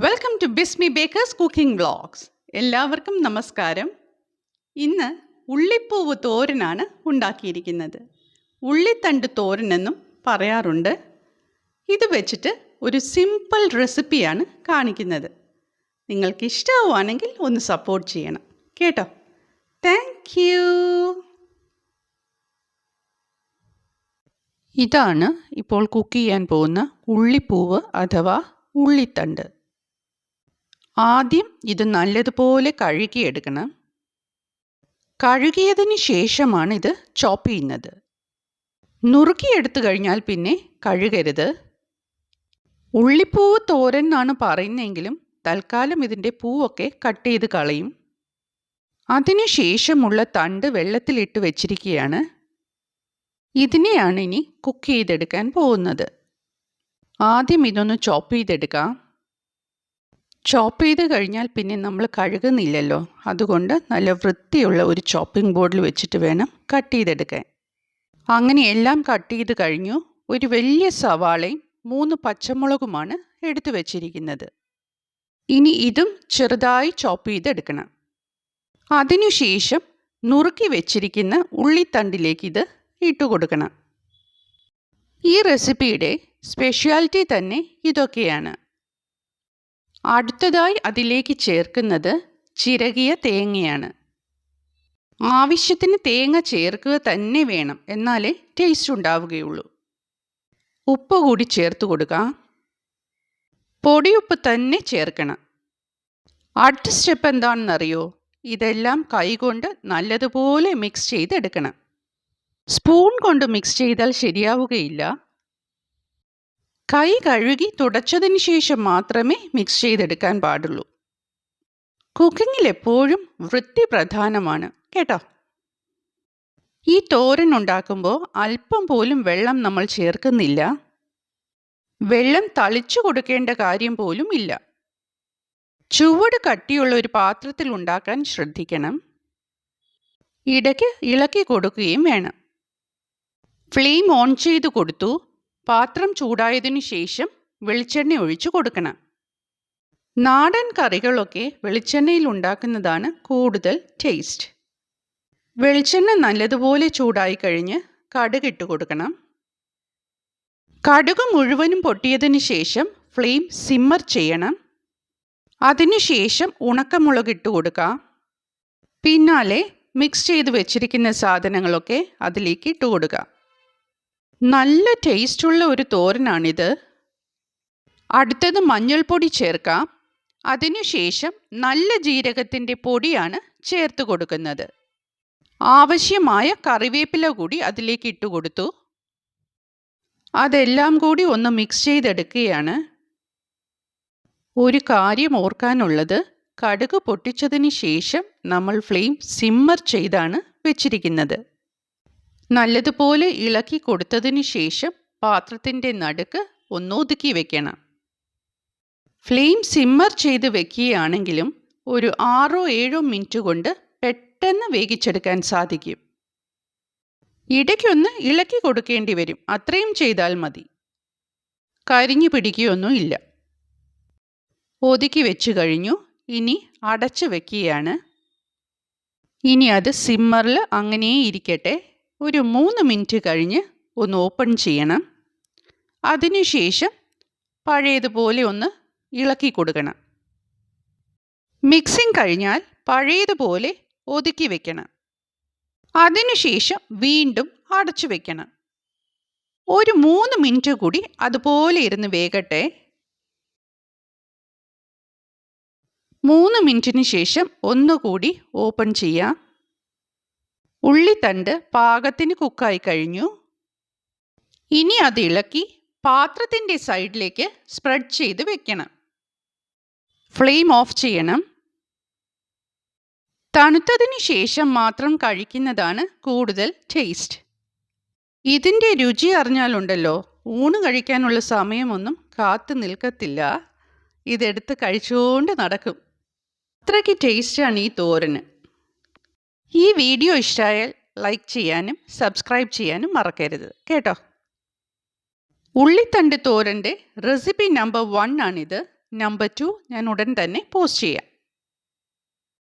Welcome to Bismi bakers cooking vlogs. എല്ലാവർക്കും നമസ്കാരം. ഇന്ന് ഉള്ളിപ്പൂവ് തോരനാണ് ഉണ്ടാക്കിയിരിക്കുന്നത്. ഉള്ളിത്തണ്ട് തോരനെന്നും പറയാറുണ്ട്. ഇത് വെച്ചിട്ട് ഒരു സിമ്പിൾ റെസിപ്പിയാണ് കാണിക്കുന്നത്. നിങ്ങൾക്ക് ഇഷ്ടമാവുകയാണെങ്കിൽ ഒന്ന് സപ്പോർട്ട് ചെയ്യണം കേട്ടോ. Thank you. ഇതാണ് ഇപ്പോൾ കുക്ക് ചെയ്യാൻ പോകുന്ന ഉള്ളിപ്പൂവ് അഥവാ ഉള്ളിത്തണ്ട്. ആദ്യം ഇത് നല്ലതുപോലെ കഴുകിയെടുക്കണം. കഴുകിയതിന് ശേഷമാണ് ഇത് ചോപ്പ് ചെയ്യുന്നത്. നുറുക്കിയെടുത്തു കഴിഞ്ഞാൽ പിന്നെ കഴുകരുത്. ഉള്ളിപ്പൂവ് തോരൻ എന്നാണ് പറയുന്നതെങ്കിലും തൽക്കാലം ഇതിൻ്റെ പൂവൊക്കെ കട്ട് ചെയ്ത് കളയും. അതിന് ശേഷമുള്ള തണ്ട് വെള്ളത്തിലിട്ട് വെച്ചിരിക്കുകയാണ്. ഇതിനെയാണ് ഇനി കുക്ക് ചെയ്തെടുക്കാൻ പോകുന്നത്. ആദ്യം ഇതൊന്ന് ചോപ്പ് ചെയ്തെടുക്കാം. ചോപ്പ് ചെയ്ത് കഴിഞ്ഞാൽ പിന്നെ നമ്മൾ കഴുകുന്നില്ലല്ലോ, അതുകൊണ്ട് നല്ല വൃത്തിയുള്ള ഒരു ചോപ്പിംഗ് ബോർഡിൽ വെച്ചിട്ട് വേണം കട്ട് ചെയ്തെടുക്കാൻ. അങ്ങനെ എല്ലാം കട്ട് ചെയ്ത് കഴിഞ്ഞു. ഒരു വലിയ സവാളയും 3 പച്ചമുളകുമാണ് എടുത്തു വച്ചിരിക്കുന്നത്. ഇനി ഇതും ചെറുതായി ചോപ്പ് ചെയ്തെടുക്കണം. അതിനുശേഷം നുറുക്കി വെച്ചിരിക്കുന്ന ഉള്ളിത്തണ്ടിലേക്ക് ഇത് ഇട്ടുകൊടുക്കണം. ഈ റെസിപ്പിയുടെ സ്പെഷ്യാലിറ്റി തന്നെ ഇതൊക്കെയാണ്. അടുത്തതായി അതിലേക്ക് ചേർക്കുന്നത് ചിരകിയ തേങ്ങയാണ്. ആവശ്യത്തിന് തേങ്ങ ചേർക്കുക തന്നെ വേണം, എന്നാലേ ടേസ്റ്റ് ഉണ്ടാവുകയുള്ളൂ. ഉപ്പ് കൂടി ചേർത്ത് കൊടുക്കാം. പൊടിയുപ്പ് തന്നെ ചേർക്കണം. അടുത്ത സ്റ്റെപ്പ് എന്താണെന്നറിയോ? ഇതെല്ലാം കൈകൊണ്ട് നല്ലതുപോലെ മിക്സ് ചെയ്തെടുക്കണം. സ്പൂൺ കൊണ്ട് മിക്സ് ചെയ്താൽ ശരിയാവുകയില്ല. കൈ കഴുകി തുടച്ചതിന് ശേഷം മാത്രമേ മിക്സ് ചെയ്തെടുക്കാൻ പാടുള്ളൂ. കുക്കിങ്ങിൽ എപ്പോഴും വൃത്തി പ്രധാനമാണ് കേട്ടോ. ഈ തോരൻ ഉണ്ടാക്കുമ്പോൾ അല്പം പോലും വെള്ളം നമ്മൾ ചേർക്കുന്നില്ല. വെള്ളം തളിച്ചു കൊടുക്കേണ്ട കാര്യം പോലും ഇല്ല. ചുവട് കട്ടിയുള്ള ഒരു പാത്രത്തിൽ ഉണ്ടാക്കാൻ ശ്രദ്ധിക്കണം. ഇടയ്ക്ക് ഇളക്കി കൊടുക്കുകയും വേണം. ഫ്ലെയിം ഓൺ ചെയ്ത് കൊടുത്തു. പാത്രം ചൂടായതിനു ശേഷം വെളിച്ചെണ്ണ ഒഴിച്ചു കൊടുക്കണം. നാടൻ കറികളൊക്കെ വെളിച്ചെണ്ണയിൽ ഉണ്ടാക്കുന്നതാണ് കൂടുതൽ ടേസ്റ്റ്. വെളിച്ചെണ്ണ നല്ലതുപോലെ ചൂടായി കഴിഞ്ഞ് കടുക് ഇട്ട് കൊടുക്കണം. കടുക് മുഴുവനും പൊട്ടിയതിന് ശേഷം ഫ്ലെയിം സിമ്മർ ചെയ്യണം. അതിനുശേഷം ഉണക്കമുളക് ഇട്ട് കൊടുക്കാം. പിന്നാലെ മിക്സ് ചെയ്ത് വെച്ചിരിക്കുന്ന സാധനങ്ങളൊക്കെ അതിലേക്ക് ഇട്ട് കൊടുക്കാം. നല്ല ടേസ്റ്റുള്ള ഒരു തോരനാണിത്. അടുത്തത് മഞ്ഞൾപ്പൊടി ചേർക്കാം. അതിനുശേഷം നല്ല ജീരകത്തിൻ്റെ പൊടിയാണ് ചേർത്ത് കൊടുക്കുന്നത്. ആവശ്യമായ കറിവേപ്പില കൂടി അതിലേക്ക് ഇട്ട് കൊടുത്തു. അതെല്ലാം കൂടി ഒന്ന് മിക്സ് ചെയ്തെടുക്കുകയാണ്. ഒരു കാര്യം ഓർക്കാനുള്ളത്, കടുക് പൊട്ടിച്ചതിന് ശേഷം നമ്മൾ ഫ്ലെയിം സിമ്മർ ചെയ്താണ് വെച്ചിരിക്കുന്നത്. നല്ലതുപോലെ ഇളക്കി കൊടുത്തതിന് ശേഷം പാത്രത്തിൻ്റെ നടുക്ക് ഒന്നൊതുക്കി വെക്കണം. ഫ്ലെയിം സിമ്മർ ചെയ്ത് വെക്കുകയാണെങ്കിലും ഒരു 6-7 മിനിറ്റ് കൊണ്ട് പെട്ടെന്ന് വേവിച്ചെടുക്കാൻ സാധിക്കും. ഇടയ്ക്കൊന്ന് ഇളക്കി കൊടുക്കേണ്ടി വരും, അത്രയും ചെയ്താൽ മതി. കരിഞ്ഞു പിടിക്കുകയൊന്നുമില്ല. ഒതുക്കി വെച്ച് കഴിഞ്ഞു. ഇനി അടച്ചു വെക്കുകയാണ്. ഇനി അത് സിമ്മറിൽ അങ്ങനെ ഇരിക്കട്ടെ. ഒരു 3 മിനിറ്റ് കഴിഞ്ഞ് ഒന്ന് ഓപ്പൺ ചെയ്യണം. അതിനുശേഷം പഴയതുപോലെ ഒന്ന് ഇളക്കി കൊടുക്കണം. മിക്സിങ് കഴിഞ്ഞാൽ പഴയതുപോലെ ഒതുക്കി വെക്കണം. അതിനുശേഷം വീണ്ടും അടച്ചു വെക്കണം. ഒരു 3 മിനിറ്റ് കൂടി അതുപോലെ ഇരുന്ന് വേകട്ടെ. 3 മിനിറ്റിന് ശേഷം ഒന്നുകൂടി ഓപ്പൺ ചെയ്യാം. ഉള്ളിത്തണ്ട് പാകത്തിന് കുക്കായി കഴിഞ്ഞു. ഇനി അത് ഇളക്കി പാത്രത്തിൻ്റെ സൈഡിലേക്ക് സ്പ്രെഡ് ചെയ്ത് വെക്കണം. ഫ്ലെയിം ഓഫ് ചെയ്യണം. തണുത്തതിന് ശേഷം മാത്രം കഴിക്കുന്നതാണ് കൂടുതൽ ടേസ്റ്റ്. ഇതിൻ്റെ രുചി അറിഞ്ഞാലുണ്ടല്ലോ, ഊണ് കഴിക്കാനുള്ള സമയമൊന്നും കാത്തു നിൽക്കത്തില്ല. ഇതെടുത്ത് കഴിച്ചുകൊണ്ട് നടക്കും. അത്രയ്ക്ക് ടേസ്റ്റാണ് ഈ തോരന്. ഈ വീഡിയോ ഇഷ്ടമായാൽ ലൈക്ക് ചെയ്യാനും സബ്സ്ക്രൈബ് ചെയ്യാനും മറക്കരുത് കേട്ടോ. ഉള്ളിത്തണ്ട് തോരൻ്റെ റെസിപ്പി നമ്പർ 1 ആണിത്. നമ്പർ 2 ഞാൻ ഉടൻ തന്നെ പോസ്റ്റ് ചെയ്യാം.